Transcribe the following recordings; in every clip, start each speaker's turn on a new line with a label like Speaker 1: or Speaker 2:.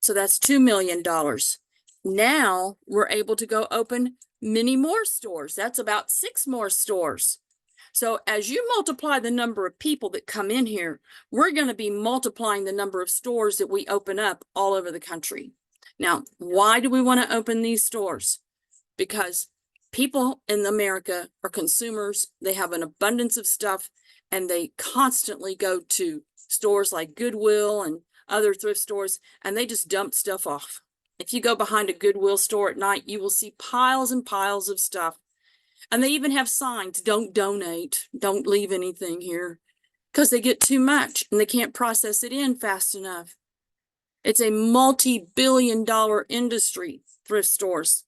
Speaker 1: So that's $2 million. Now we're able to go open many more stores. That's about 6 more stores. So as you multiply the number of people that come in here, we're going to be multiplying the number of stores that we open up all over the country. Now, why do we want to open these stores? Because people in America are consumers. They have an abundance of stuff, and they constantly go to stores like Goodwill and other thrift stores, and they just dump stuff off. If you go behind a Goodwill store at night, you will see piles and piles of stuff. And they even have signs, don't donate, don't leave anything here, because they get too much and they can't process it in fast enough. It's a multi-billion-dollar industry, thrift stores.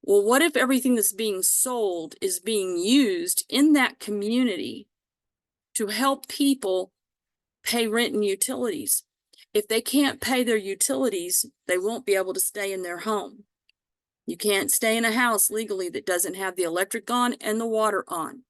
Speaker 1: Well, what if everything that's being sold is being used in that community to help people pay rent and utilities? If they can't pay their utilities, they won't be able to stay in their home. You can't stay in a house legally that doesn't have the electric on and the water on.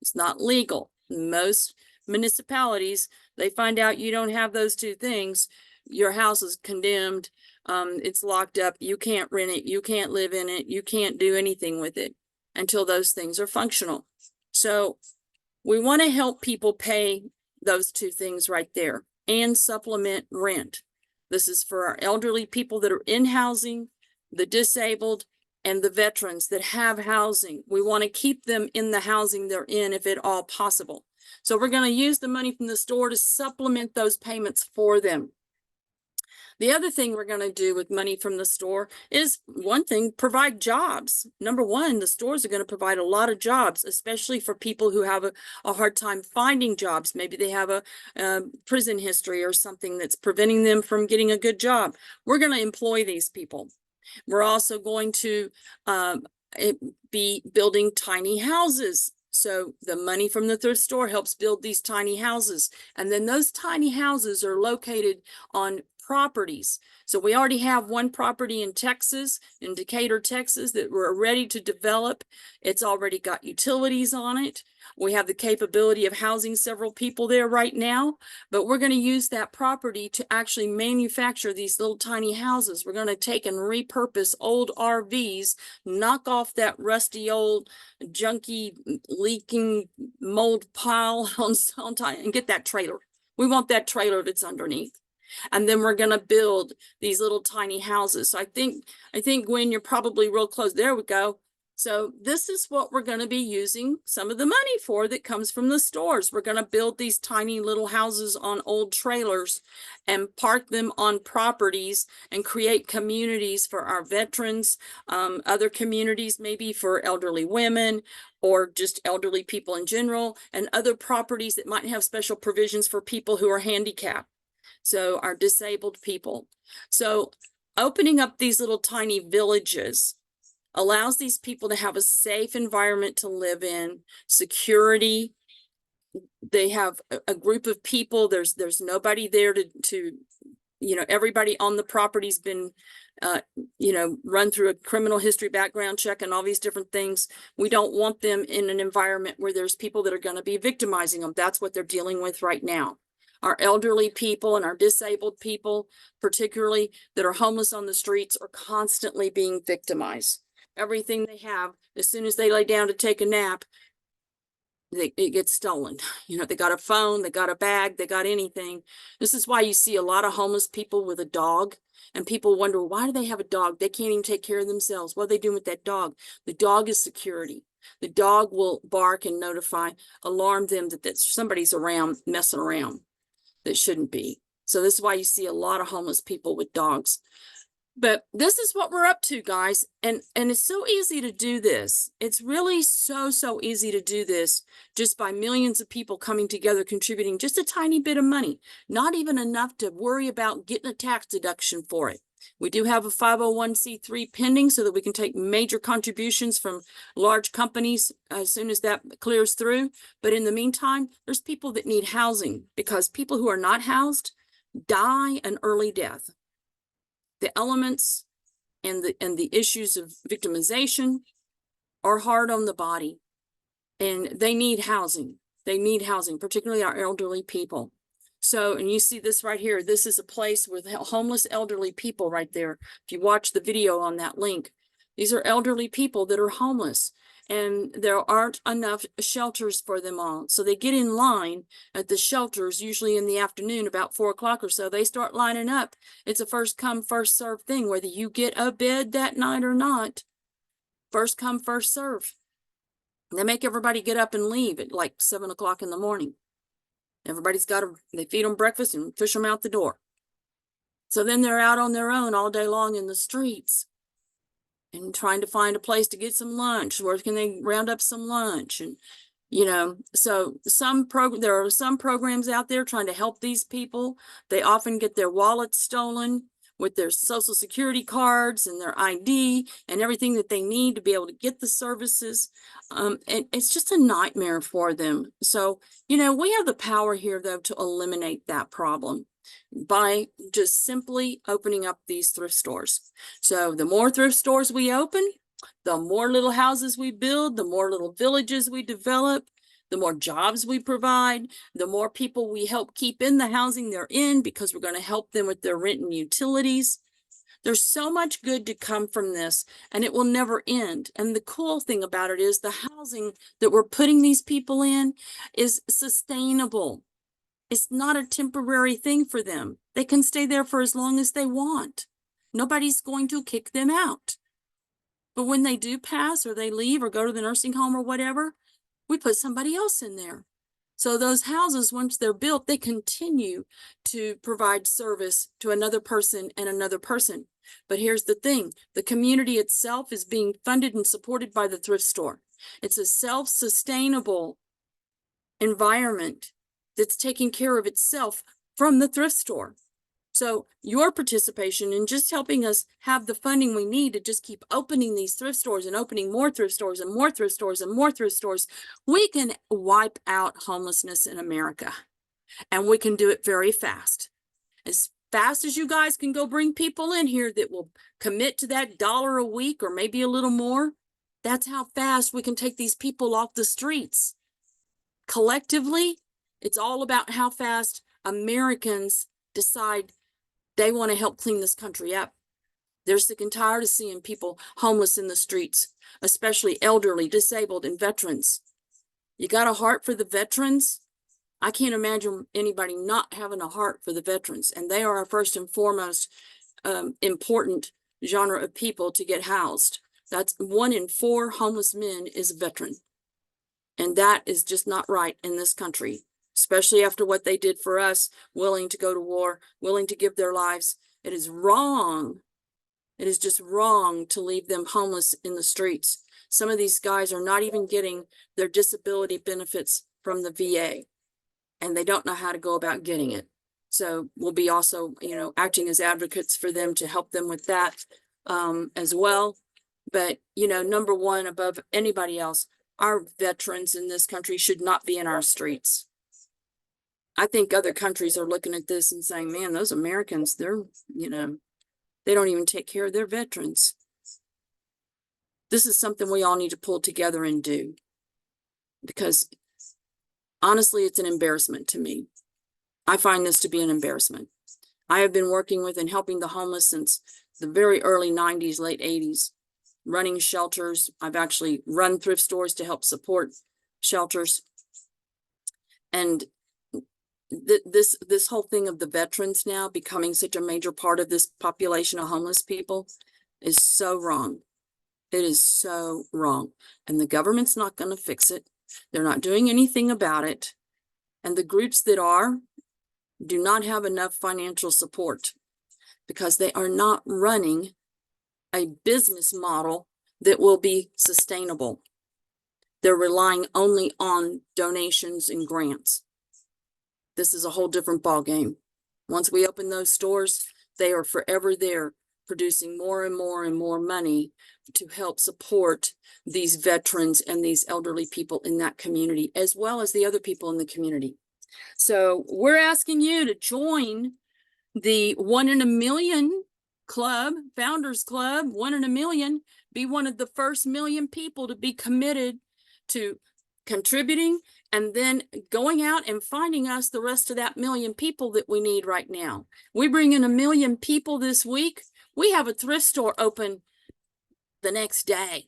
Speaker 1: It's not legal. Most municipalities, they find out you don't have those two things, your house is condemned, it's locked up, you can't rent it, you can't live in it, you can't do anything with it until those things are functional. So we want to help people pay those two things right there and supplement rent. This is for our elderly people that are in housing, the disabled, and the veterans that have housing. We want to keep them in the housing they're in if at all possible. So we're going to use the money from the store to supplement those payments for them. The other thing we're going to do with money from the store is, one thing, provide jobs. Number one, the stores are going to provide a lot of jobs, especially for people who have a hard time finding jobs. Maybe they have a prison history or something that's preventing them from getting a good job. We're going to employ these people. We're also going to be building tiny houses. So the money from the thrift store helps build these tiny houses. And then those tiny houses are located on properties. So we already have one property in Texas, in Decatur, Texas, that we're ready to develop. It's already got utilities on it. We have the capability of housing several people there right now, but we're going to use that property to actually manufacture these little tiny houses. We're going to take and repurpose old RVs, knock off that rusty old junky leaking mold pile on time, and get that trailer. We want that trailer that's underneath. And then we're going to build these little tiny houses. So I think, Gwen, you're probably real close. There we go. So this is what we're going to be using some of the money for that comes from the stores. We're going to build these tiny little houses on old trailers and park them on properties and create communities for our veterans, other communities maybe for elderly women or just elderly people in general, and other properties that might have special provisions for people who are handicapped. So our disabled people. So opening up these little tiny villages allows these people to have a safe environment to live in, security. They have a group of people. There's nobody there to everybody on the property's been run through a criminal history background check and all these different things. We don't want them in an environment where there's people that are going to be victimizing them. That's what they're dealing with right now. Our elderly people and our disabled people, particularly that are homeless on the streets, are constantly being victimized. Everything they have, as soon as they lay down to take a nap, it gets stolen. They got a phone, they got a bag, they got anything. This is why you see a lot of homeless people with a dog, and people wonder, why do they have a dog? They can't even take care of themselves. What are they doing with that dog? The dog is security. The dog will bark and notify, alarm them that somebody's around messing around that shouldn't be. So this is why you see a lot of homeless people with dogs. But this is what we're up to, guys. And it's so easy to do this. It's really so easy to do this just by millions of people coming together, contributing just a tiny bit of money, not even enough to worry about getting a tax deduction for it. We do have a 501c3 pending so that we can take major contributions from large companies as soon as that clears through. But in the meantime, there's people that need housing, because people who are not housed die an early death. The elements and the issues of victimization are hard on the body, and they need housing. They need housing, particularly our elderly people. So, and you see this right here. This is a place with homeless elderly people right there. If you watch the video on that link, these are elderly people that are homeless, and there aren't enough shelters for them all. So they get in line at the shelters, usually in the afternoon, about 4 o'clock or so. They start lining up. It's a first come, first serve thing, whether you get a bed that night or not. First come, first serve. They make everybody get up and leave at like 7 o'clock in the morning. Everybody's got to, they feed them breakfast and push them out the door. So then they're out on their own all day long in the streets and trying to find a place to get some lunch. Where can they round up some lunch? And, you know, so there are some programs out there trying to help these people. They often get their wallets stolen with their social security cards and their ID and everything that they need to be able to get the services. And it's just a nightmare for them. So, you know, we have the power here, though, to eliminate that problem by just simply opening up these thrift stores. So the more thrift stores we open, the more little houses we build, the more little villages we develop, the more jobs we provide, the more people we help keep in the housing they're in, because we're going to help them with their rent and utilities. There's so much good to come from this, and it will never end. And the cool thing about it is the housing that we're putting these people in is sustainable. It's not a temporary thing for them. They can stay there for as long as they want. Nobody's going to kick them out. But when they do pass or they leave or go to the nursing home or whatever, we put somebody else in there. So those houses, once they're built, they continue to provide service to another person and another person. But here's the thing, the community itself is being funded and supported by the thrift store. It's a self-sustainable environment that's taking care of itself from the thrift store. So your participation in just helping us have the funding we need to just keep opening these thrift stores and opening more thrift stores and more thrift stores and more thrift stores, we can wipe out homelessness in America. And we can do it very fast. As fast as you guys can go bring people in here that will commit to that $1 a week or maybe a little more, that's how fast we can take these people off the streets. Collectively, it's all about how fast Americans decide they want to help clean this country up. They're sick and tired of seeing people homeless in the streets, especially elderly, disabled, and veterans. You got a heart for the veterans? I can't imagine anybody not having a heart for the veterans. And they are our first and foremost important genre of people to get housed. That's 1 in 4 homeless men is a veteran. And that is just not right in this country, especially after what they did for us, willing to go to war, willing to give their lives. It is wrong. It is just wrong to leave them homeless in the streets. Some of these guys are not even getting their disability benefits from the VA, and they don't know how to go about getting it. So we'll be also, you know, acting as advocates for them to help them with that as well. But, you know, number one, above anybody else, our veterans in this country should not be in our streets. I think other countries are looking at this and saying, man, those Americans, they're, you know, they don't even take care of their veterans. This is something we all need to pull together and do, because honestly, it's an embarrassment to me. I find this to be an embarrassment. I have been working with and helping the homeless since the very early 90s, late 80s, running shelters. I've actually run thrift stores to help support shelters. And this whole thing of the veterans now becoming such a major part of this population of homeless people is so wrong. It is so wrong. And the government's not going to fix it. They're not doing anything about it. And the groups that are do not have enough financial support, because they are not running a business model that will be sustainable. They're relying only on donations and grants. This is a whole different ballgame. Once we open those stores, they are forever there, producing more and more and more money to help support these veterans and these elderly people in that community, as well as the other people in the community. So we're asking you to join the 1 in a Million Club, Founders Club, 1 in a Million, be one of the first million people to be committed to contributing and then going out and finding us the rest of that million people that we need right now. We bring in 1 million people this week. We have a thrift store open the next day.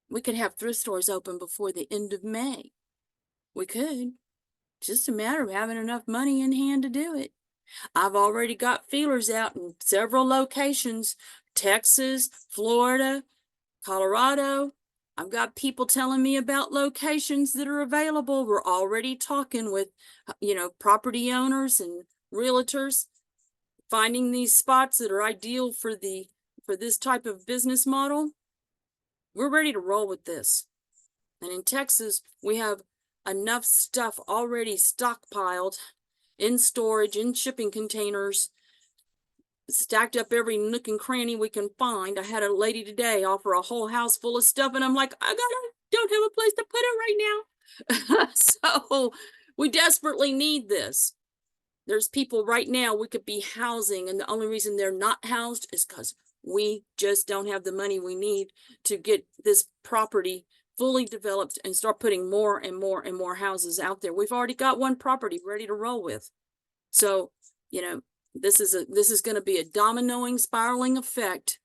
Speaker 1: We could have thrift stores open before the end of May. We could. Just a matter of having enough money in hand to do it. I've already got feelers out in several locations, Texas, Florida, Colorado. I've got people telling me about locations that are available. We're already talking with, property owners and realtors, finding these spots that are ideal for this type of business model. We're ready to roll with this. And in Texas, we have enough stuff already stockpiled in storage, in shipping containers, stacked up every nook and cranny we can find. I had a lady today offer a whole house full of stuff, and I'm like, don't have a place to put it right now. So we desperately need this. There's people right now we could be housing, and the only reason they're not housed is because we just don't have the money we need to get this property fully developed and start putting more and more and more houses out there. We've already got one property ready to roll with. So, this is going to be a dominoing, spiraling effect,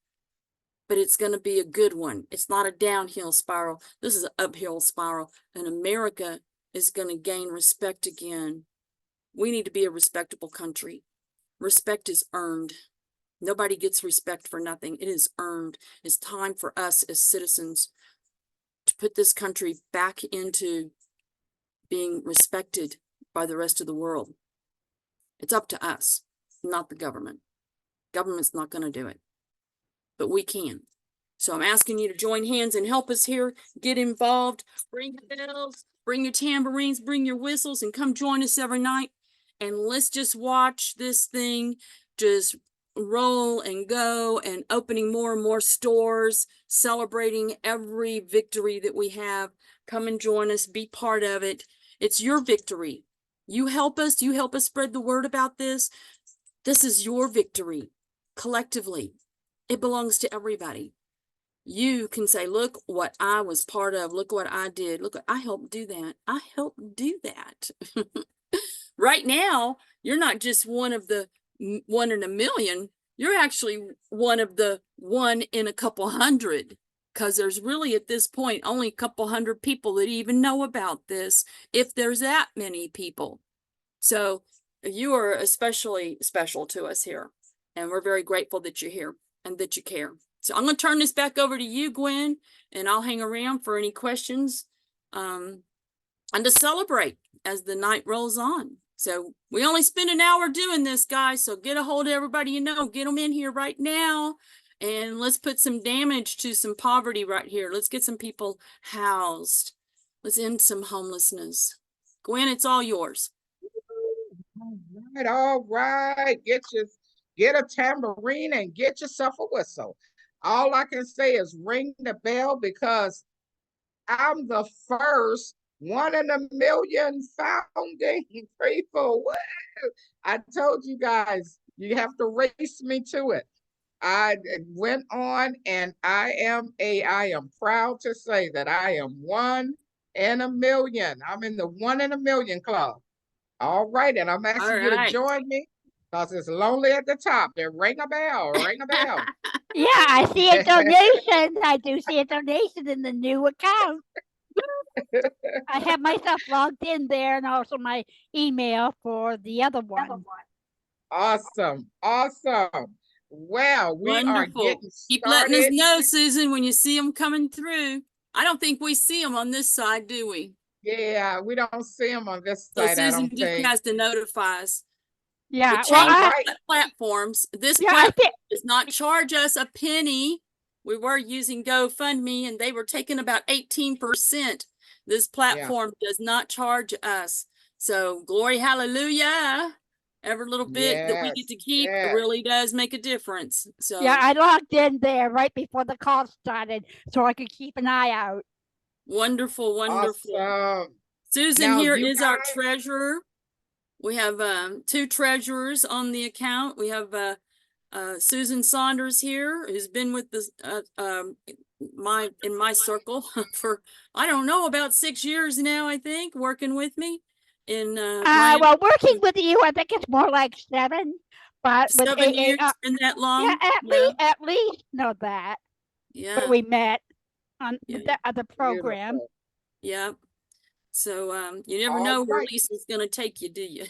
Speaker 1: but it's going to be a good one. It's not a downhill spiral. This is an uphill spiral, and America is going to gain respect again. We need to be a respectable country. Respect is earned. Nobody gets respect for nothing. It is earned. It's time for us as citizens to put this country back into being respected by the rest of the world. It's up to us, not the government. Government's not going to do it, but we can. So I'm asking you to join hands and help us here. Get involved. Bring your bells, bring your tambourines, bring your whistles, and come join us every night. And let's just watch this thing just roll and go, and opening more and more stores, celebrating every victory that we have. Come and join us, be part of it. It's your victory. You help us spread the word about this. This is your victory collectively. It belongs to everybody. You can say, look what I was part of. Look what I did. Look, I helped do that. I helped do that. Right now, you're not just one of the 1 in a million. You're actually one of the 1 in a couple hundred, because there's really at this point only a couple hundred people that even know about this, if there's that many people. So you are especially special to us here, and we're very grateful that you're here and that you care. So I'm going to turn this back over to you, Gwen, and I'll hang around for any questions and to celebrate as the night rolls on. So we only spend an hour doing this, guys. So get a hold of everybody get them in here right now, and let's put some damage to some poverty right here. Let's get some people housed. Let's end some homelessness. Gwen, it's all yours.
Speaker 2: All right. Get a tambourine and get yourself a whistle. All I can say is ring the bell, because I'm the first 1 in a million founding people. I told you guys, you have to race me to it. I went on, and I am proud to say that I am 1 in a million. I'm in the 1 in a million club. All right, and I'm asking you to join me, because it's lonely at the top. Then ring a bell, ring a bell.
Speaker 3: Yeah, I see a donation. I do see a donation in the new account. I have myself logged in there, and also my email for the other one.
Speaker 2: Awesome. Well, we are getting started.
Speaker 1: Keep letting us know, Susan, when you see them coming through. I don't think we see them on this side, do we?
Speaker 2: Yeah, we don't see them on this side.
Speaker 1: So Susan just has to notify us.
Speaker 3: Yeah,
Speaker 1: platforms. This platform does not charge us a penny. We were using GoFundMe, and they were taking about 18%. This platform does not charge us. So glory, hallelujah. Every little bit that we get to keep really does make a difference. So
Speaker 3: yeah, I logged in there right before the call started so I could keep an eye out.
Speaker 1: Wonderful.
Speaker 2: Awesome.
Speaker 1: Susan now, here is our treasurer. We have 2 treasurers on the account. We have Susan Saunders here, who's been with in my circle for, I don't know, about 6 years now, I think, working with me in my
Speaker 3: Well, working with you, I think it's more like 7, but with
Speaker 1: 7 years, been that
Speaker 3: yeah,
Speaker 1: long? Yeah,
Speaker 3: at least know that. But
Speaker 1: yeah,
Speaker 3: we met on
Speaker 1: yeah,
Speaker 3: the other program.
Speaker 2: Beautiful.
Speaker 1: yeah. So you never
Speaker 2: All
Speaker 1: know where
Speaker 2: right.
Speaker 1: Lisa's gonna take you, do you?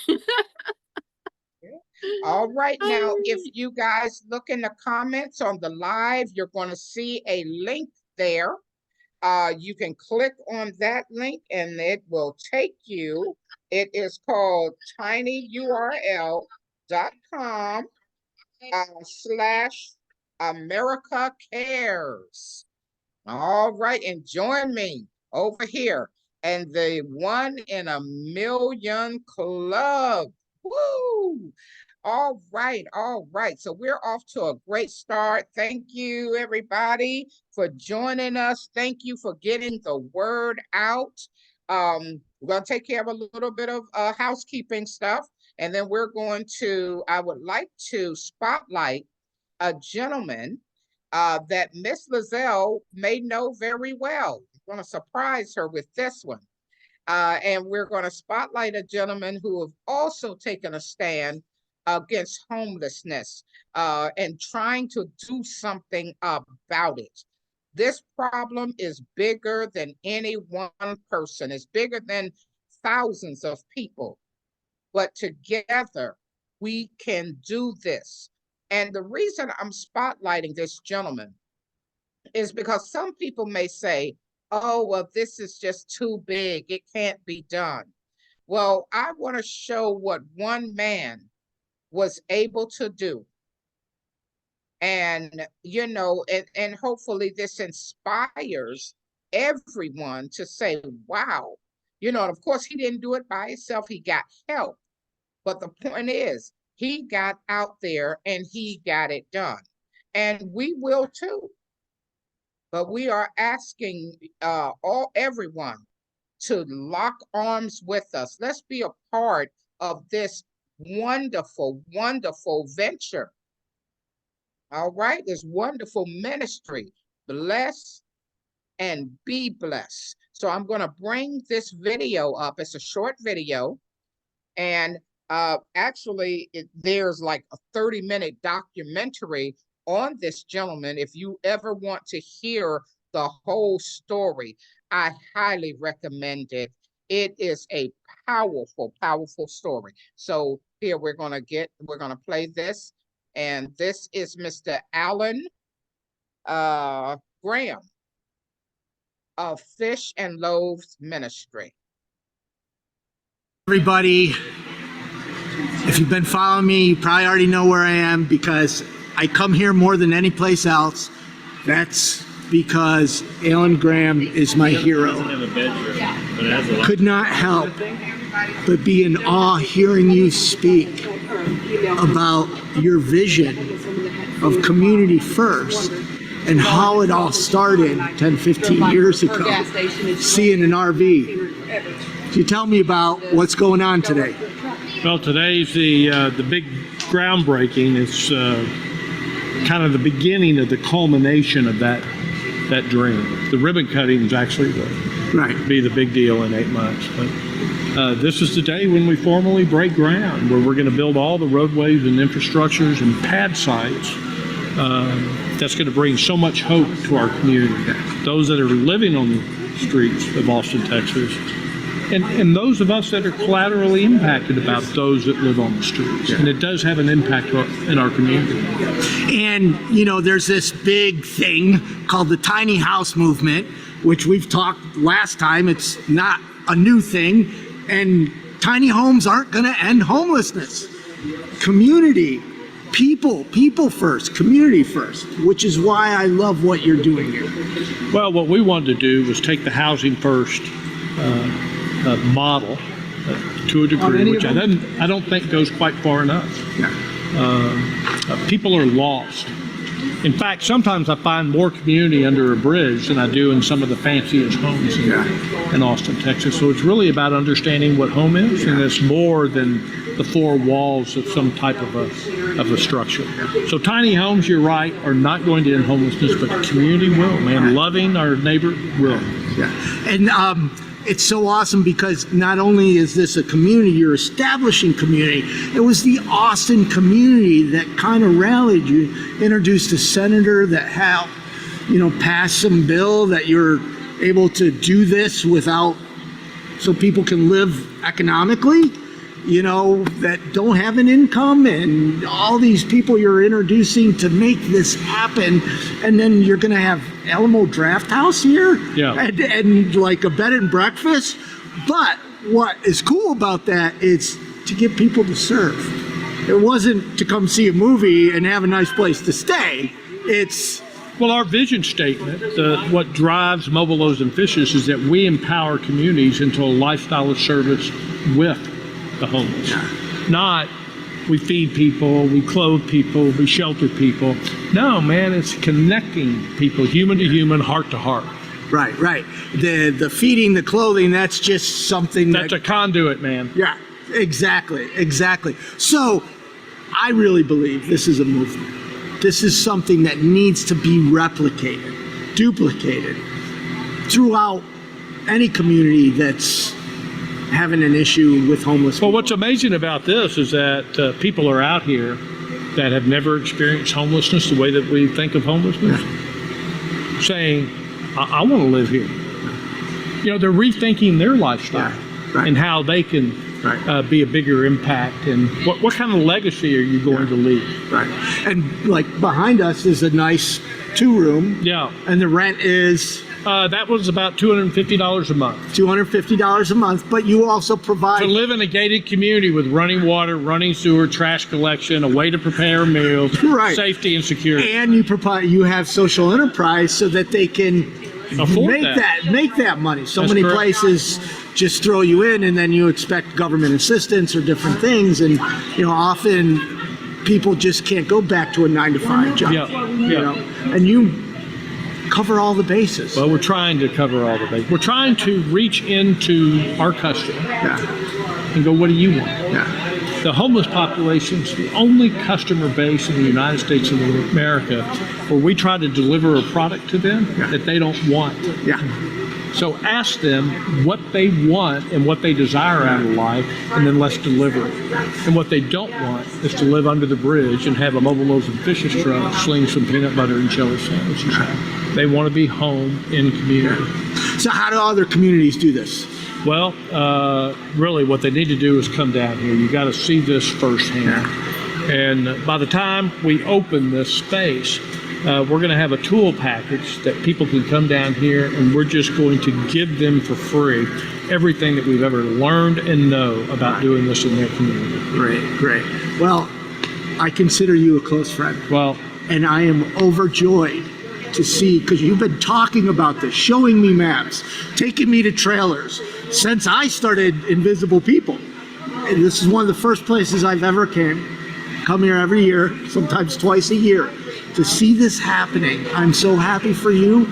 Speaker 2: Yeah. All right. Now, if you guys look in the comments on the live, you're going to see a link there. You can click on that link and it will take you. It is called tinyurl.com / America Cares. All right, and join me over here and the 1 in a Million Club. Woo! All right, all right. So we're off to a great start. Thank you, everybody, for joining us. Thank you for getting the word out. We're going to take care of a little bit of housekeeping stuff, and then I would like to spotlight a gentleman that Miss Lizelle may know very well. I'm going to surprise her with this one. And we're going to spotlight a gentleman who have also taken a stand against homelessness and trying to do something about it. This problem is bigger than any one person. It's bigger than thousands of people. But together, we can do this. And the reason I'm spotlighting this gentleman is because some people may say, oh, well, this is just too big. It can't be done. Well, I want to show what one man was able to do. And, and hopefully this inspires everyone to say, wow, and of course, he didn't do it by himself. He got help. But the point is, he got out there and he got it done. And we will too. But we are asking everyone to lock arms with us. Let's be a part of this wonderful, wonderful venture. All right, this wonderful ministry. Bless and be blessed. So I'm going to bring this video up. It's a short video. And actually, there's like a 30-minute documentary on this gentleman. If you ever want to hear the whole story, I highly recommend it. It is a powerful, powerful story. So here we're gonna play this, and this is Mr. Alan Graham of Fish and Loaves Ministry.
Speaker 4: Everybody, if you've been following me, you probably already know where I am because I come here more than any place else. That's because Alan Graham is my hero. Could not help but be in awe hearing you speak about your vision of community first and how it all started 10, 15 years ago, seeing an RV. Can you tell me about what's going on today?
Speaker 5: Well, today's the big groundbreaking. It's kind of the beginning of the culmination of that dream. The ribbon cutting is actually be the big deal in 8 months. But this is the day when we formally break ground, where we're going to build all the roadways and infrastructures and pad sites. That's going to bring so much hope to our community. Those that are living on the streets of Austin, Texas, and those of us that are collaterally impacted about those that live on the streets. And it does have an impact in our community.
Speaker 4: And, there's this big thing called the tiny house movement, which we've talked last time. It's not a new thing. And tiny homes aren't going to end homelessness. Community, people first, community first, which is why I love what you're doing here.
Speaker 5: Well, what we wanted to do was take the housing first model to a degree, which I don't think goes quite far enough. People are lost In fact, sometimes I find more community under a bridge than I do in some of the fanciest homes in Austin, Texas. So it's really about understanding what home is, and it's more than the four walls of some type of a structure. So tiny homes, you're right, are not going to end homelessness, but the community will, man. Loving our neighbor will.
Speaker 4: Yeah. And it's so awesome because not only is this a community, you're establishing community, it was the Austin community that kind of rallied you, introduced a senator that helped, pass some bill that you're able to do this without, so people can live economically, that don't have an income, and all these people you're introducing to make this happen. And then you're going to have Alamo Draft House here, and like a bed and breakfast. But what is cool about that is to get people to serve. It wasn't to come see a movie and have a nice place to stay. It's
Speaker 5: Well, our vision statement, what drives Mobile Loaves and Fishes, is that we empower communities into a lifestyle of service with the homeless. Not we feed people, we clothe people, we shelter people. No, man, it's connecting people, human to human, heart to heart.
Speaker 4: right. The feeding, the clothing, that's just something
Speaker 5: That's a conduit, man.
Speaker 4: Yeah, exactly. So I really believe this is a movement. This is something that needs to be replicated, duplicated throughout any community that's having an issue with homeless people.
Speaker 5: Well, what's amazing about this is that people are out here that have never experienced homelessness the way that we think of homelessness, saying, I want to live here. They're rethinking their lifestyle and how they can be a bigger impact, and what kind of legacy are you going to leave?
Speaker 4: Right. And like behind us is a nice 2-room.
Speaker 5: Yeah.
Speaker 4: And the rent is
Speaker 5: that was about $250 a month.
Speaker 4: $250 a month, but you also provide
Speaker 5: To live in a gated community with running water, running sewer, trash collection, a way to prepare meals, safety and security.
Speaker 4: and you have social enterprise so that they can
Speaker 5: Afford
Speaker 4: make that money. So
Speaker 5: That's
Speaker 4: many
Speaker 5: correct.
Speaker 4: places just throw you in and then you expect government assistance or different things, and often people just can't go back to a 9-to-5 job. And you cover all the bases.
Speaker 5: Well, we're trying to cover all the bases. We're trying to reach into our customer and go, what do you want? The homeless population is the only customer base in the United States of America where we try to deliver a product to them that they don't want. So ask them what they want and what they desire out of life, and then let's deliver it. And what they don't want is to live under the bridge and have a Mobile Loaves and Fishes truck sling some peanut butter and jelly sandwiches out. They want to be home in community.
Speaker 4: So how do other communities do this?
Speaker 5: Well, really what they need to do is come down here. You got to see this firsthand. And by the time we open this space, we're going to have a tool package that people can come down here, and we're just going to give them for free everything that we've ever learned and know about doing this in their community.
Speaker 4: Great. Well, I consider you a close friend.
Speaker 5: Well,
Speaker 4: and I am overjoyed to see, because you've been talking about this, showing me maps, taking me to trailers since I started Invisible People. And this is one of the first places I've ever come here every year, sometimes twice a year, to see this happening. I'm so happy for you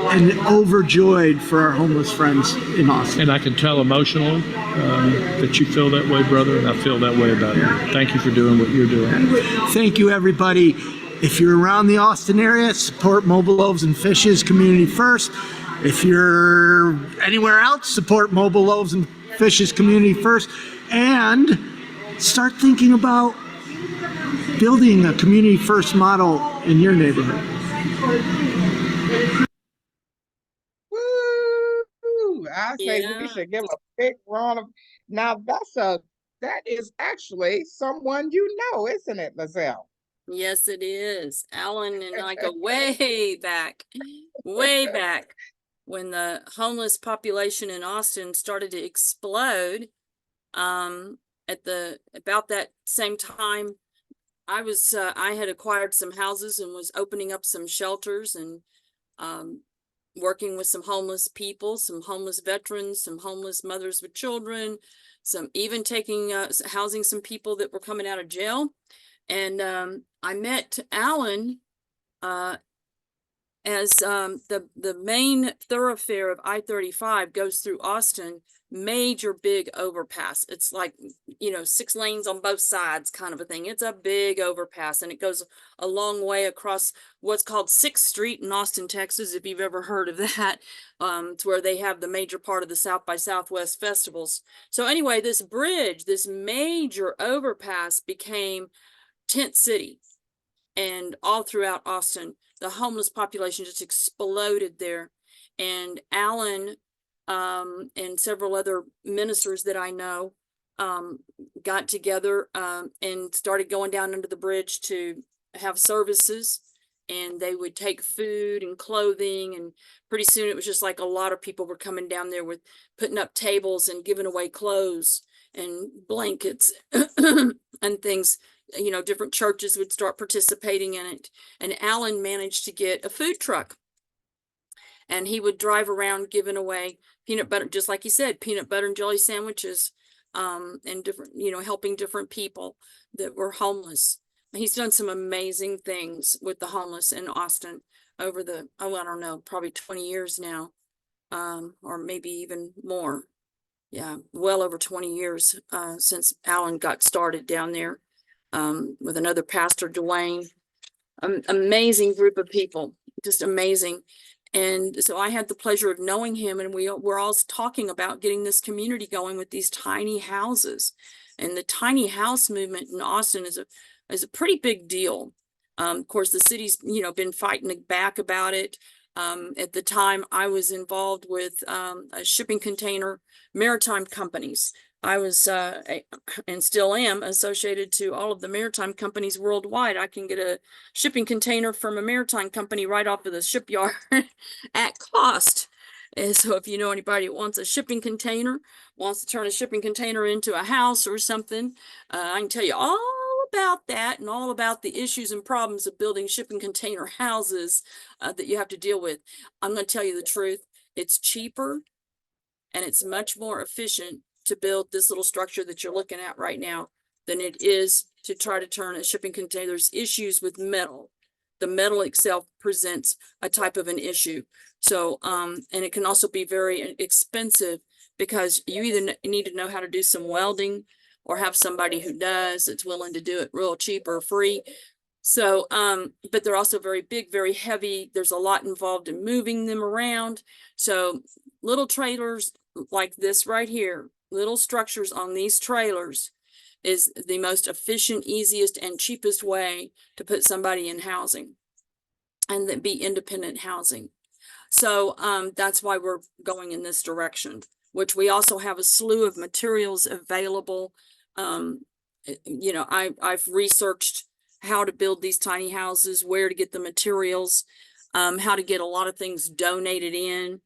Speaker 4: and overjoyed for our homeless friends in Austin.
Speaker 5: And I can tell emotionally that you feel that way, brother, and I feel that way about you. Thank you for doing what you're doing.
Speaker 4: Thank you, everybody. If you're around the Austin area, support Mobile Loaves and Fishes Community First. If you're anywhere else, support Mobile Loaves and Fishes Community First. And start thinking about building a community first model in your neighborhood.
Speaker 2: Woo! I say we should give a big round of. Now that is actually someone isn't it, Lizelle?
Speaker 1: Yes, it is. Alan and I go way back when the homeless population in Austin started to explode. About that same time, I had acquired some houses and was opening up some shelters and working with some homeless people, some homeless veterans, some homeless mothers with children, some even housing some people that were coming out of jail. And I met Alan Uh, as the main thoroughfare of I-35 goes through Austin, major big overpass. It's like, 6 lanes on both sides kind of a thing. It's a big overpass, and it goes a long way across what's called 6th Street in Austin, Texas, if you've ever heard of that. It's where they have the major part of the South by Southwest festivals. So anyway, this bridge, this major overpass became Tent City. And all throughout Austin, the homeless population just exploded there. And Alan and several other ministers that I know got together and started going down under the bridge to have services. And they would take food and clothing, and pretty soon it was just like a lot of people were coming down there with putting up tables and giving away clothes and blankets and things. Different churches would start participating in it. And Alan managed to get a food truck, and he would drive around giving away peanut butter, just like he said, peanut butter and jelly sandwiches, and different, helping different people that were homeless. He's done some amazing things with the homeless in Austin over I don't know, probably 20 years now, or maybe even more. Yeah, well over 20 years since Alan got started down there. With another pastor, Dwayne. Amazing group of people, just amazing. And so I had the pleasure of knowing him, and we're all talking about getting this community going with these tiny houses. And the tiny house movement in Austin is a pretty big deal. Of course, the city's been fighting back about it. At the time, I was involved with a shipping container maritime companies. I was and still am associated to all of the maritime companies worldwide. I can get a shipping container from a maritime company right off of the shipyard at cost. And so if you know anybody who wants a shipping container, wants to turn a shipping container into a house or something, I can tell you all about that and all about the issues and problems of building shipping container houses that you have to deal with. I'm going to tell you the truth. It's cheaper and it's much more efficient to build this little structure that you're looking at right now than it is to try to turn a shipping container. There's issues with metal. The metal itself presents a type of an issue. So, and it can also be very expensive because you either need to know how to do some welding or have somebody who does, that's willing to do it real cheap or free. So, but they're also very big, very heavy. There's a lot involved in moving them around. So little trailers like this right here, little structures on these trailers is the most efficient, easiest, and cheapest way to put somebody in housing and that be independent housing. So that's why we're going in this direction, which we also have a slew of materials available. I've researched how to build these tiny houses, where to get the materials, how to get a lot of things donated in.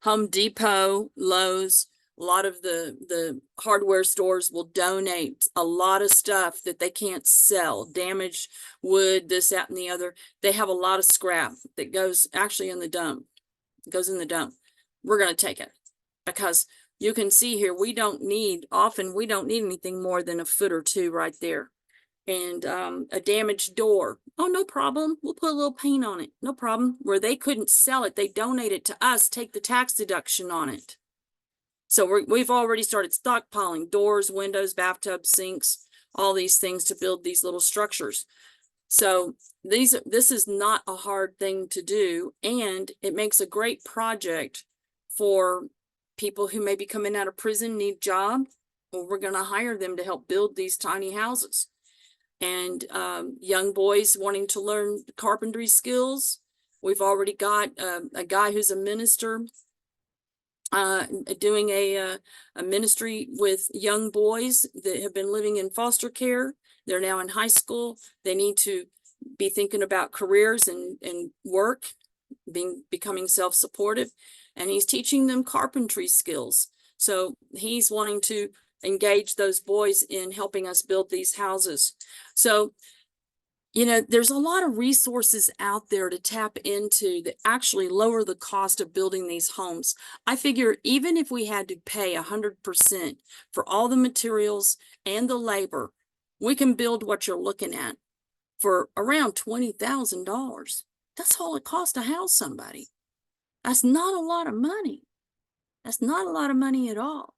Speaker 1: Home Depot, Lowe's, a lot of the hardware stores will donate a lot of stuff that they can't sell, damaged wood, this, that, and the other. They have a lot of scrap that goes actually in the dump. It goes in the dump. We're going to take it because you can see here, we don't need anything more than a foot or two right there. And a damaged door. Oh, no problem. We'll put a little paint on it. No problem. Where they couldn't sell it, they donate it to us, take the tax deduction on it. So we've already started stockpiling doors, windows, bathtubs, sinks, all these things to build these little structures. So this is not a hard thing to do, and it makes a great project for people who may be coming out of prison, need job. Well, we're going to hire them to help build these tiny houses. And young boys wanting to learn carpentry skills. We've already got a guy who's a minister doing a ministry with young boys that have been living in foster care. They're now in high school. They need to be thinking about careers and work, becoming self-supportive. And he's teaching them carpentry skills. So he's wanting to engage those boys in helping us build these houses. So, there's a lot of resources out there to tap into that actually lower the cost of building these homes. I figure even if we had to pay 100% for all the materials and the labor, We can build what you're looking at for around $20,000. That's all it costs to house somebody. That's not a lot of money. That's not a lot of money at all.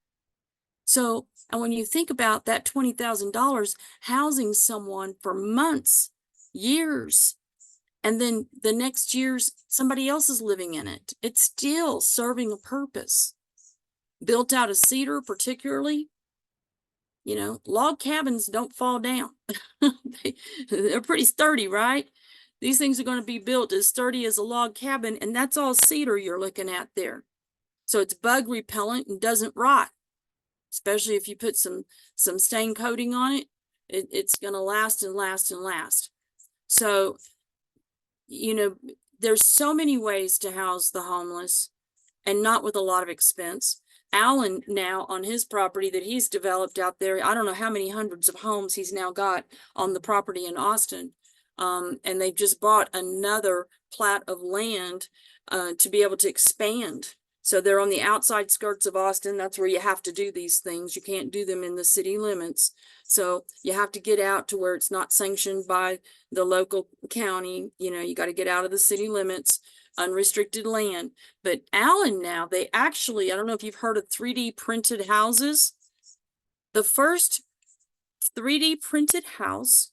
Speaker 1: So, and when you think about that $20,000 housing someone for months, years, and then the next year's somebody else is living in it, it's still serving a purpose. Built out of cedar, particularly, you know, log cabins don't fall down. They're pretty sturdy, right? These things are going to be built as sturdy as a log cabin, and that's all cedar you're looking at there. So it's bug repellent and doesn't rot, especially if you put some stain coating on it. It's going to last and last and last. So, you know, there's so many ways to house the homeless and not with a lot of expense. Alan now on his property that he's developed out there, I don't know how many hundreds of homes he's now got on the property in Austin. And they've just bought another plat of land to be able to expand. So they're on the outside skirts of Austin. That's where you have to do these things. You can't do them in the city limits. So you have to get out to where it's not sanctioned by the local county. You know, you got to get out of the city limits, unrestricted land. But Allen now, they actually, I don't know if you've heard of 3D printed houses. The first 3D printed house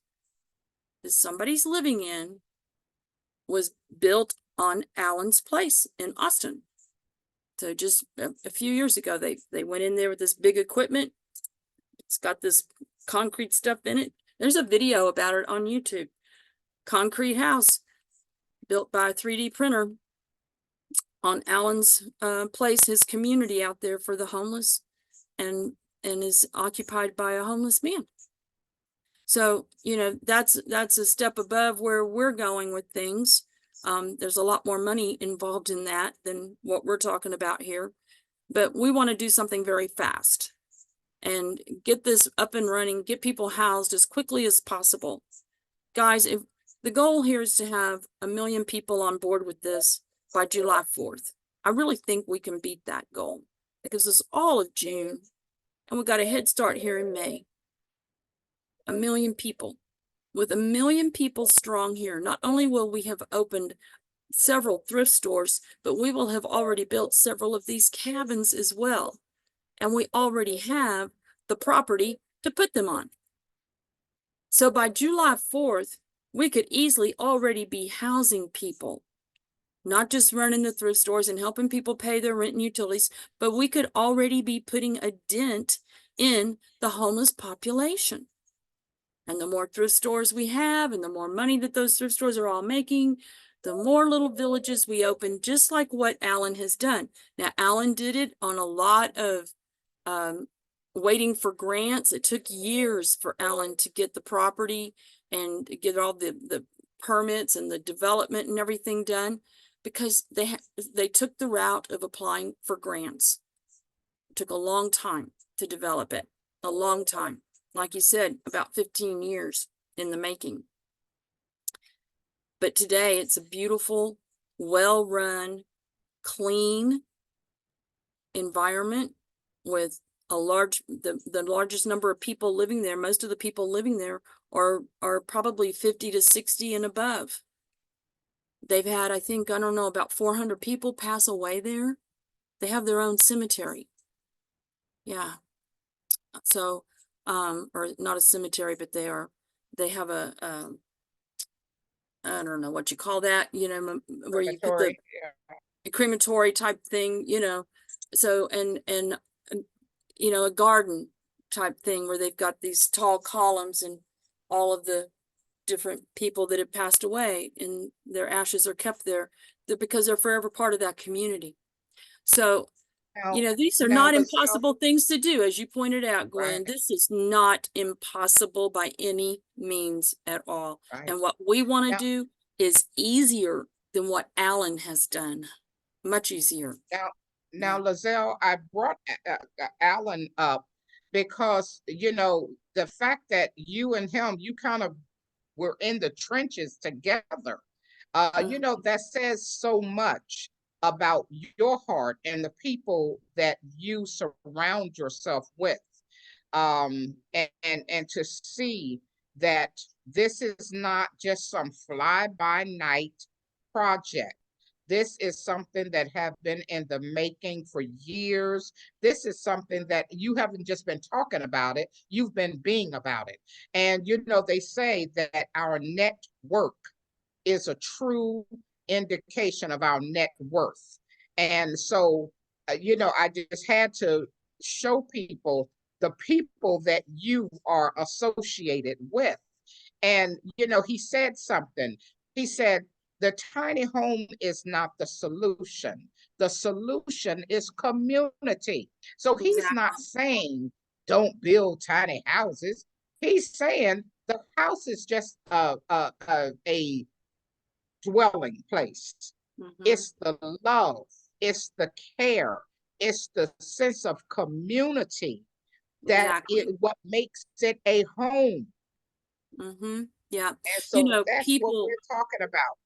Speaker 1: that somebody's living in was built on Allen's place in Austin. So just a few years ago, they went in there with this big equipment. It's got this concrete stuff in it. There's a video about it on YouTube. Concrete house built by a 3D printer on Allen's place, his community out there for the homeless, and is occupied by a homeless man. So, you know, that's a step above where we're going with things. There's a lot more money involved in that than what we're talking about here, but we want to do something very fast and get this up and running, get people housed as quickly as possible. Guys, if the goal here is to have 1 million people on board with this by July 4th, I really think we can beat that goal because it's all of June and we got a head start here in May. 1 million people. With 1 million people strong here, not only will we have opened several thrift stores, but we will have already built several of these cabins as well. And we already have the property to put them on. So by July 4th, we could easily already be housing people, not just running the thrift stores and helping people pay their rent and utilities, but we could already be putting a dent in the homeless population. And the more thrift stores we have and the more money that those thrift stores are all making, the more little villages we open, just like what Allen has done. Now, Allen did it on a lot of waiting for grants. It took years for Allen to get the property and get all the permits and the development and everything done because they took the route of applying for grants. It took a long time to develop it, a long time. Like you said, about 15 years in the making. But today it's a beautiful, well-run, clean environment with a the largest number of people living there. Most of the people living there are probably 50 to 60 and above. They've had, I think, I don't know, about 400 people pass away there. They have their own cemetery. Yeah. So, or not a cemetery, but they have a, I don't know what you call that, you know, where you put the crematory type thing, you know, so, and, you know, a garden type thing where they've got these tall columns and all of the different people that have passed away and their ashes are kept there because they're forever part of that community. So, you know, these are not impossible things to do, as you pointed out, Gwen. Right. This is not impossible by any means at all. Right. And what we want to do is easier than what Allen has done. Much easier.
Speaker 2: Now, Lizelle, I brought Allen up because, you know, the fact that you and him, you kind of were in the trenches together. You know, that says so much about your heart and the people that you surround yourself with. and to see that this is not just some fly by night project. This is something that have been in the making for years. This is something that you haven't just been talking about it, you've been being about it. And you know, they say that our network is a true indication of our net worth. And so, you know, I just had to show people the people that you are associated with. And, you know, he said something. He said, the tiny home is not the solution. The solution is community. So he's
Speaker 1: Exactly.
Speaker 2: not saying don't build tiny houses. He's saying the house is just a dwelling place.
Speaker 1: Mhm.
Speaker 2: It's the love, it's the care, it's the sense of community that
Speaker 1: Exactly.
Speaker 2: what makes it a home.
Speaker 1: Yeah.
Speaker 2: And
Speaker 1: You
Speaker 2: so
Speaker 1: know,
Speaker 2: that's what
Speaker 1: people,
Speaker 2: we're talking about.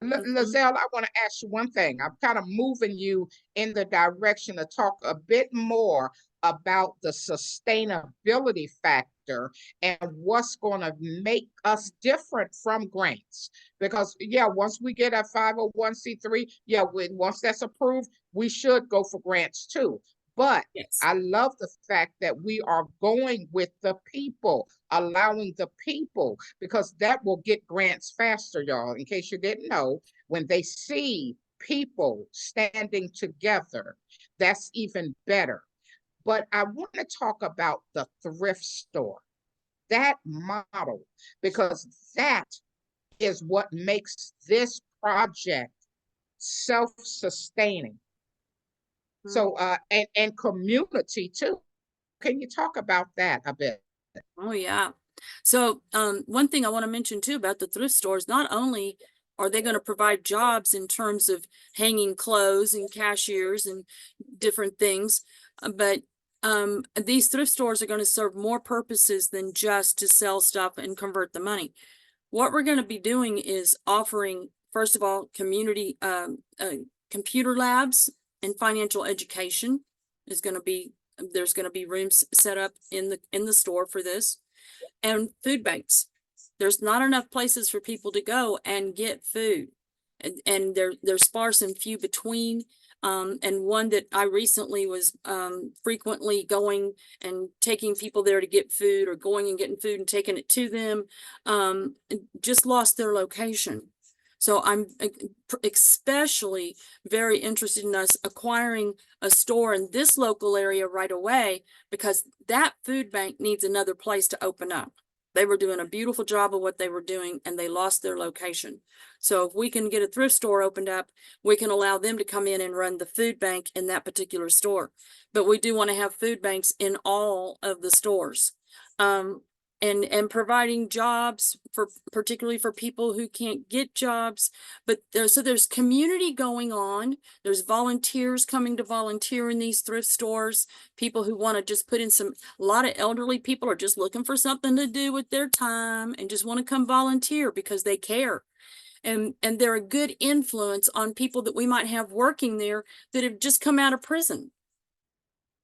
Speaker 1: mhm,
Speaker 2: Lizelle, I want to ask you one thing. I'm kind of moving you in the direction to talk a bit more about the sustainability factor and what's going to make us different from grants. Because, yeah, once we get a 501c3, yeah, once that's approved, we should go for grants too. But
Speaker 1: yes.
Speaker 2: I love the fact that we are going with the people, allowing the people, because that will get grants faster, y'all. In case you didn't know, when they see people standing together, that's even better. But I want to talk about the thrift store, that model, because that is what makes this project self-sustaining. So, and community too. Can you talk about that a bit?
Speaker 1: Oh yeah. So one thing I want to mention too about the thrift stores, not only are they going to provide jobs in terms of hanging clothes and cashiers and different things, but these thrift stores are going to serve more purposes than just to sell stuff and convert the money. What we're going to be doing is offering, first of all, community computer labs and financial education is going to be, there's going to be rooms set up in the store for this, and food banks. There's not enough places for people to go and get food, and they're sparse and few between. And one that I recently was frequently going and taking people there to get food, or going and getting food and taking it to them, just lost their location. So I'm especially very interested in us acquiring a store in this local area right away, because that food bank needs another place to open up. They were doing a beautiful job of what they were doing, and they lost their location. So if we can get a thrift store opened up, we can allow them to come in and run the food bank in that particular store. But we do want to have food banks in all of the stores. And providing jobs for, particularly for people who can't get jobs. But there's community going on. There's volunteers coming to volunteer in these thrift stores. People who want to just put in some, a lot of elderly people are just looking for something to do with their time and just want to come volunteer because they care. And they're a good influence on people that we might have working there that have just come out of prison.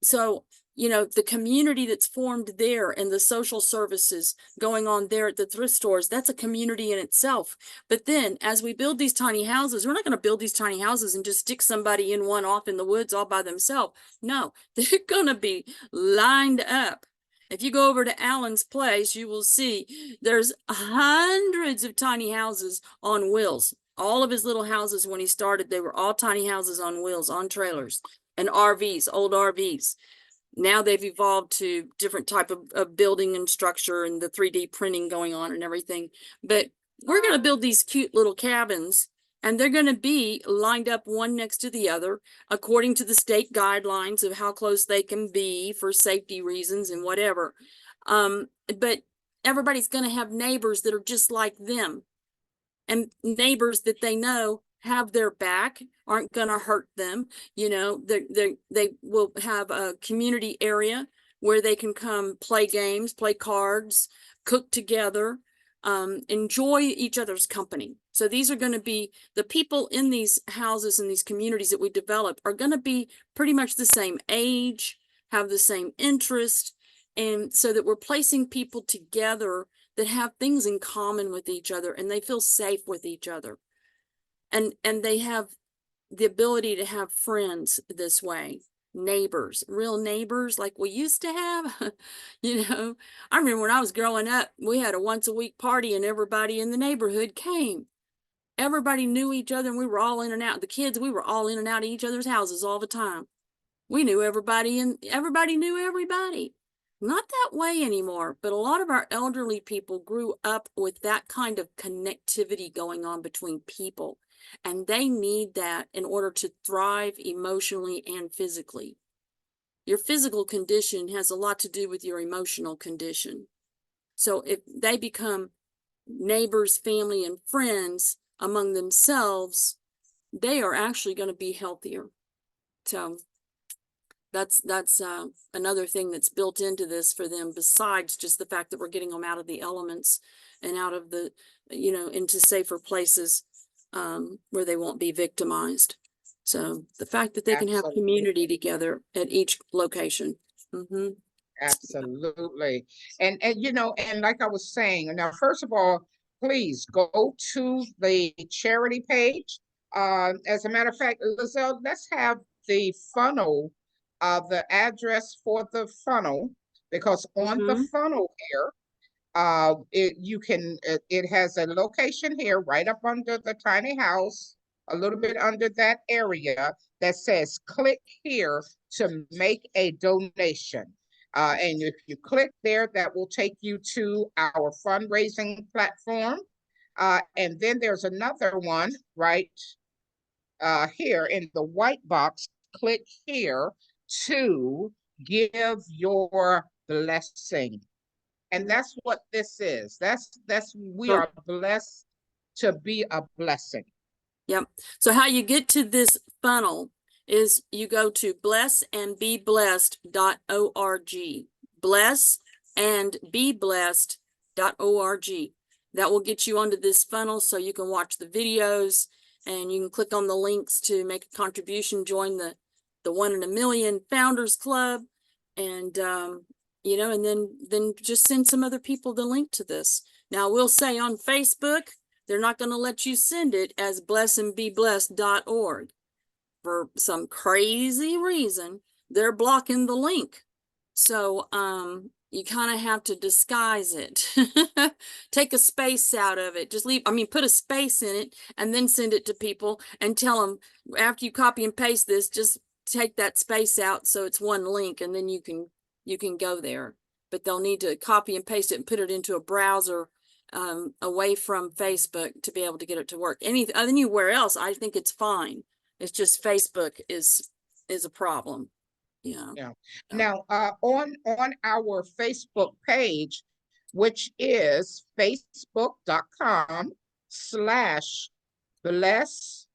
Speaker 1: So, you know, the community that's formed there and the social services going on there at the thrift stores, that's a community in itself. But then as we build these tiny houses, we're not going to build these tiny houses and just stick somebody in one off in the woods all by themselves. No, they're going to be lined up. If you go over to Allen's place, you will see there's hundreds of tiny houses on wheels. All of his little houses when he started, they were all tiny houses on wheels, on trailers, and RVs, old RVs. Now they've evolved to different type of building and structure, and the 3D printing going on and everything. But we're going to build these cute little cabins, and they're going to be lined up one next to the other according to the state guidelines of how close they can be for safety reasons and whatever. But everybody's going to have neighbors that are just like them, and neighbors that they know have their back, aren't going to hurt them. You know, they will have a community area where they can come play games, play cards, cook together, enjoy each other's company. So these are going to be the people in these houses and these communities that we develop are going to be pretty much the same age, have the same interest, And so that we're placing people together that have things in common with each other, and they feel safe with each other. And they have the ability to have friends this way, neighbors, real neighbors like we used to have. I remember when I was growing up, we had a once a week party and everybody in the neighborhood came. Everybody knew each other, and we were all in and out. The kids, we were all in and out of each other's houses all the time. We knew everybody, and everybody knew everybody. Not that way anymore, but a lot of our elderly people grew up with that kind of connectivity going on between people, and they need that in order to thrive emotionally and physically. Your physical condition has a lot to do with your emotional condition. So if they become neighbors, family, and friends among themselves, they are actually going to be healthier. So that's another thing that's built into this for them, besides just the fact that we're getting them out of the elements and out of the, into safer places where they won't be victimized. So the fact that they can have
Speaker 2: Absolutely.
Speaker 1: community together at each location. Mm-hmm.
Speaker 2: Absolutely. And and like I was saying, now, first of all, please go to the charity page. As a matter of fact, Lizelle, let's have the funnel, the address for the funnel, because on the funnel here, it has a location here right up under the tiny house, a little bit under that area, that says click here to make a donation. And if you click there, that will take you to our fundraising platform. And then there's another one right here in the white box. Click here to give your blessing. And that's what this is. We are blessed to be a blessing.
Speaker 1: Yep. So how you get to this funnel is you go to blessandbeblessed.org. Blessandbeblessed.org. That will get you onto this funnel so you can watch the videos, and you can click on the links to make a contribution, join the 1 in a Million Founders Club, and and then just send some other people the link to this. Now, we'll say on Facebook, they're not going to let you send it as blessandbeblessed.org. For some crazy reason, they're blocking the link. So you kind of have to disguise it. Take a space out of it. Put a space in it and then send it to people and tell them, after you copy and paste this, just take that space out so it's one link, and then you can go there. But they'll need to copy and paste it and put it into a browser away from Facebook to be able to get it to work. Anywhere else, I think it's fine. It's just Facebook is a problem.
Speaker 2: Yeah. Now, on our Facebook page, which is facebook.com/bless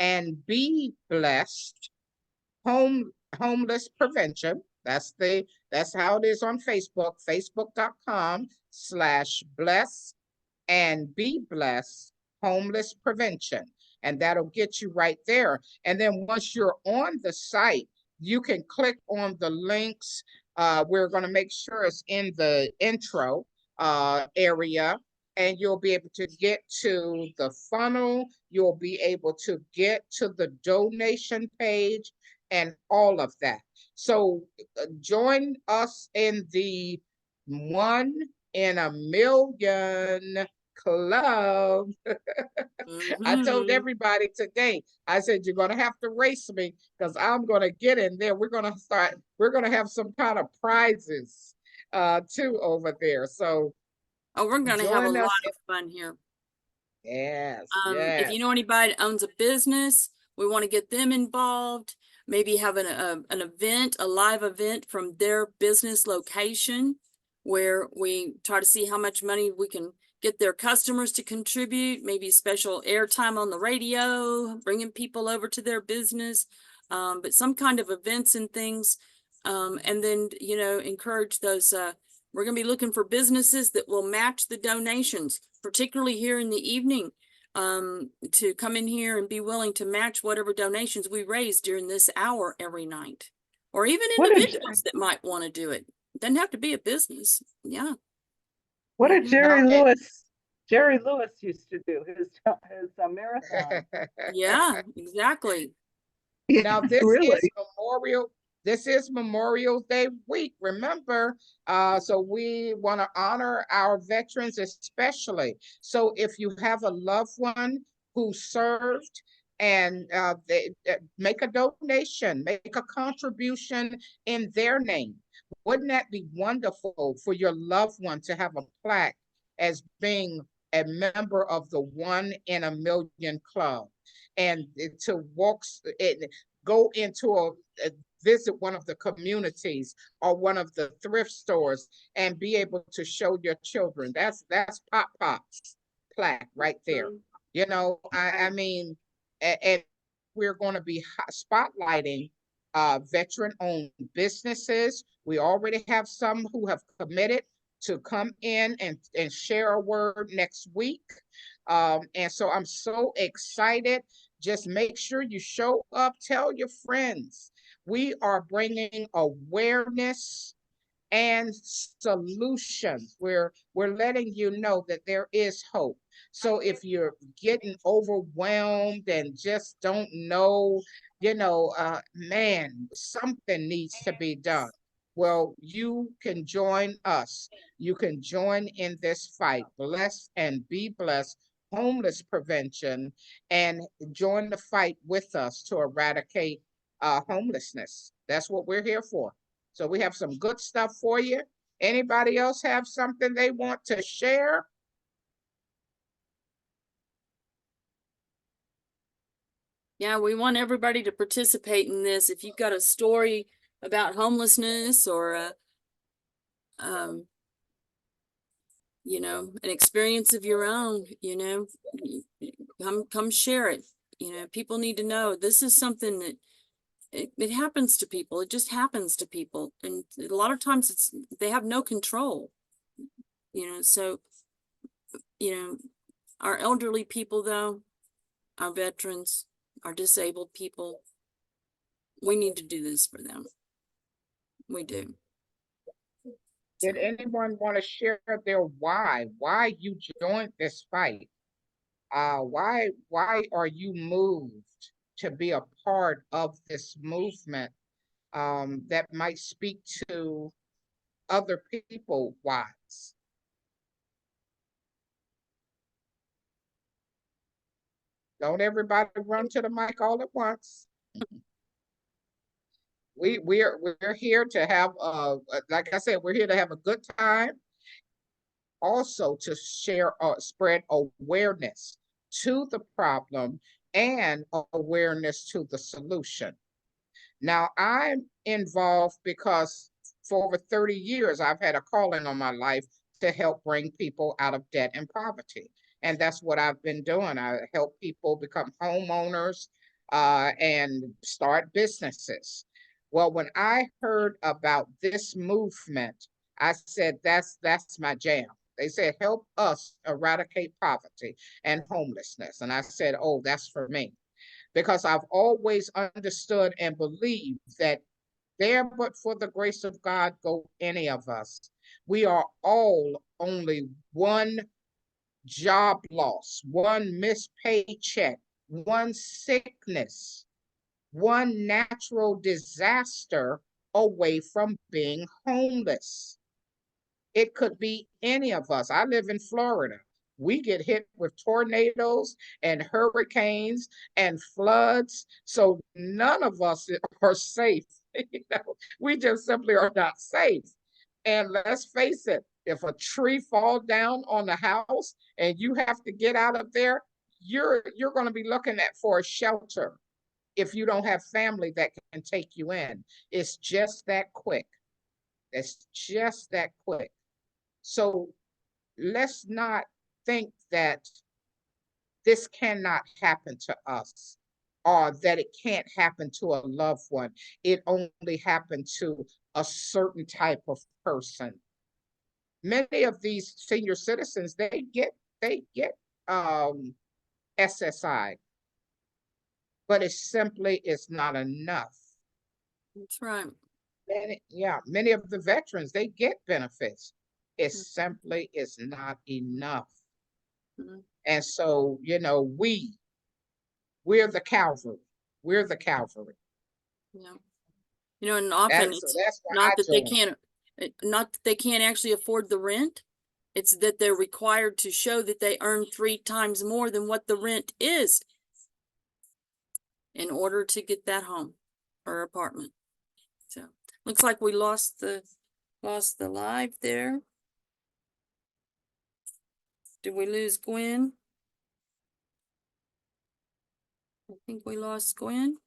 Speaker 2: and be blessed homeless prevention. That's how it is on Facebook. Facebook.com/bless and be blessed homeless prevention. And that'll get you right there. And then once you're on the site, you can click on the links. We're going to make sure it's in the intro area, and you'll be able to get to the funnel. You'll be able to get to the donation page and all of that. So join us in the 1 in a Million Club. I told everybody today, I said, you're going to have to race me, because I'm going to get in there. We're going to have some kind of prizes too over there. So
Speaker 1: we're going to have a lot of fun here.
Speaker 2: Yes,
Speaker 1: If you know anybody that owns a business, we want to get them involved. Maybe have an event, a live event from their business location, where we try to see how much money we can get their customers to contribute, maybe special airtime on the radio, bringing people over to their business, but some kind of events and things. And then, encourage those, we're going to be looking for businesses that will match the donations, particularly here in the evening, to come in here and be willing to match whatever donations we raise during this hour every night, or even individuals that might want to do it. Doesn't have to be a business. Yeah.
Speaker 6: What did
Speaker 1: Mhm.
Speaker 6: Jerry Lewis used to do? His marathon.
Speaker 1: Yeah, exactly.
Speaker 2: Now
Speaker 6: Really?
Speaker 2: This is Memorial Day week. Remember, so we want to honor our veterans especially. So if you have a loved one who served and they make a donation, make a contribution in their name. Wouldn't that be wonderful for your loved one to have a plaque as being a member of the 1 in a Million Club? And to go into visit one of the communities or one of the thrift stores and be able to show your children. That's Pop's plaque right there.
Speaker 1: Mhm.
Speaker 2: You know, I
Speaker 1: Right.
Speaker 2: mean, and we're going to be spotlighting veteran-owned businesses. We already have some who have committed to come in and share a word next week. And so I'm so excited. Just make sure you show up, tell your friends. We are bringing awareness and solutions. We're letting you know that there is hope. So if you're getting overwhelmed and just don't know, man, something needs to be done. Well, you can join us. You can join in this fight. Bless and be blessed. Homeless prevention, and join the fight with us to eradicate homelessness. That's what we're here for. So we have some good stuff for you. Anybody else have something they want to share?
Speaker 1: Yeah, we want everybody to participate in this. If you've got a story about homelessness or um, an experience of your own, come share it. People need to know this is something that it happens to people. It just happens to people. And a lot of times they have no control, so, our elderly people though, our veterans, our disabled people, we need to do this for them. We do.
Speaker 2: Did anyone want to share their why you joined this fight? Why are you moved to be a part of this movement that might speak to other people whys? Don't everybody run to the mic all at once. We're here to have like I said, we're here to have a good time. Also to spread awareness to the problem and awareness to the solution. Now I'm involved because for over 30 years I've had a calling on my life to help bring people out of debt and poverty. And that's what I've been doing. I help people become homeowners and start businesses. Well, when I heard about this movement, I said, that's my jam. They said, help us eradicate poverty and homelessness. And I said, oh, that's for me. Because I've always understood and believed that there but for the grace of God go any of us. We are all only one job loss, one missed paycheck, one sickness, one natural disaster away from being homeless. It could be any of us. I live in Florida. We get hit with tornadoes and hurricanes and floods. So none of us are safe. We just simply are not safe. And let's face it, if a tree falls down on the house and you have to get out of there, you're going to be looking at for a shelter if you don't have family that can take you in. It's just that quick. It's just that quick. So let's not think that this cannot happen to us or that it can't happen to a loved one. It only happened to a certain type of person. Many of these senior citizens, they get SSI, but it simply is not enough.
Speaker 1: That's right.
Speaker 2: Many of the veterans, they get benefits. It
Speaker 1: Mhm.
Speaker 2: simply is not enough.
Speaker 1: Mhm.
Speaker 2: And so, we're the cavalry. We're the cavalry.
Speaker 1: Yeah. And often
Speaker 2: So
Speaker 1: it's
Speaker 2: that's why
Speaker 1: not
Speaker 2: I
Speaker 1: that they
Speaker 2: joined.
Speaker 1: can't, not that they can't actually afford the rent. It's that they're required to show that they earn 3 times more than what the rent is in order to get that home or apartment. So looks like we lost the live there. Did we lose Gwen? I think we lost Gwen.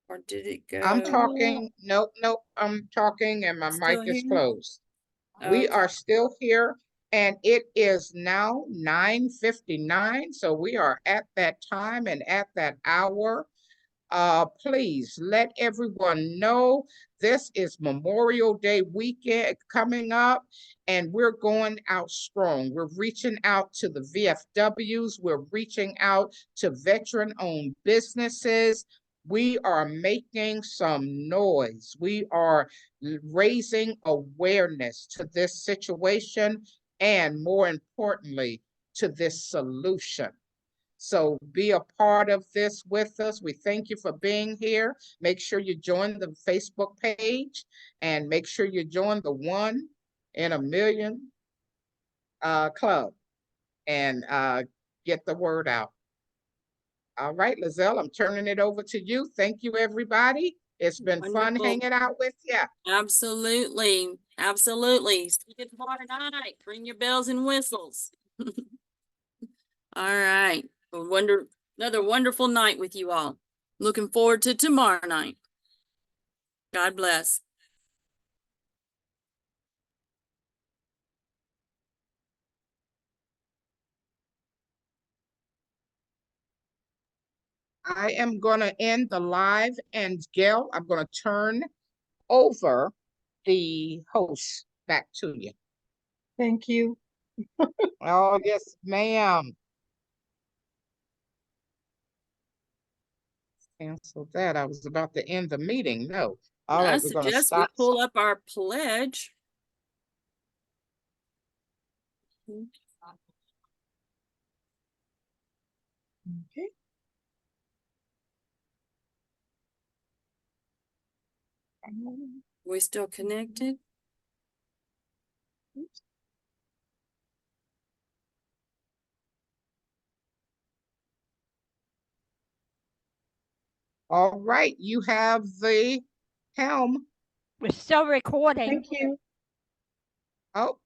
Speaker 1: Or did it go?
Speaker 2: I'm talking. Nope, nope. I'm talking and my mic
Speaker 1: Still
Speaker 2: is
Speaker 1: here?
Speaker 2: closed. We
Speaker 1: Okay.
Speaker 2: are still here and it is now 9:59. So we are at that time and at that hour. Please let everyone know this is Memorial Day weekend coming up, and we're going out strong. We're reaching out to the VFWs, we're reaching out to veteran-owned businesses. We are making some noise. We are raising awareness to this situation, and more importantly, to this solution. So be a part of this with us. We thank you for being here. Make sure you join the Facebook page and make sure you join the 1 in a Million club and get the word out. All right, Lizelle, I'm turning it over to you. Thank you, everybody. It's been fun
Speaker 1: Wonderful.
Speaker 2: hanging out with you.
Speaker 1: Absolutely. Absolutely. See you tomorrow night. Bring your bells and whistles. All right. Another wonderful night with you all. Looking forward to tomorrow night. God bless.
Speaker 2: I am going to end the live, and Gail, I'm going to turn over the host back to you.
Speaker 6: Thank you.
Speaker 2: Oh, yes, ma'am. Cancel that. I was about to end the meeting. No. All
Speaker 1: I
Speaker 2: right, we're going to
Speaker 1: suggest we
Speaker 2: stop.
Speaker 1: pull up our pledge.
Speaker 6: Okay.
Speaker 1: We still connected?
Speaker 2: All right, you have the helm.
Speaker 3: We're still recording.
Speaker 6: Thank you.
Speaker 2: Oh,